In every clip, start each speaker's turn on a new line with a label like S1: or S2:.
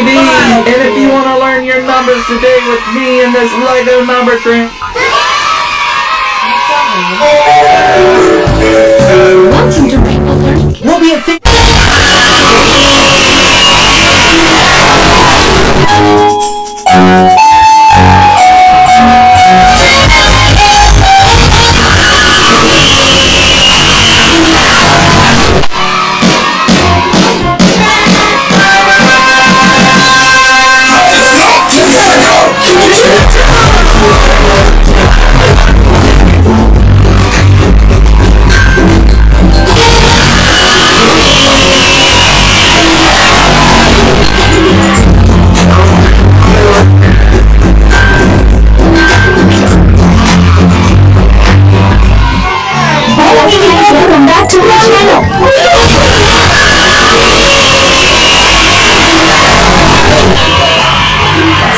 S1: baby! And if you want to learn your numbers today with me in this Lego number train,
S2: welcome to Rainbow Learning.
S1: we'll be at
S2: Welcome back to my channel.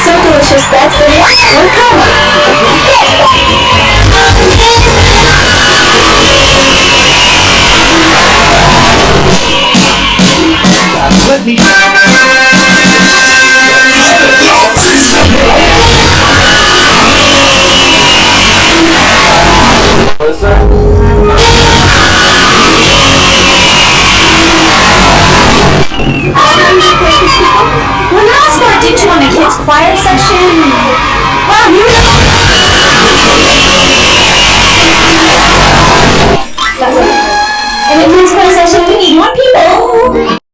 S2: So delicious, that's the next one coming.
S1: Let me. What's that?
S2: When I was going to teach you on the kids' choir section, wow, you know.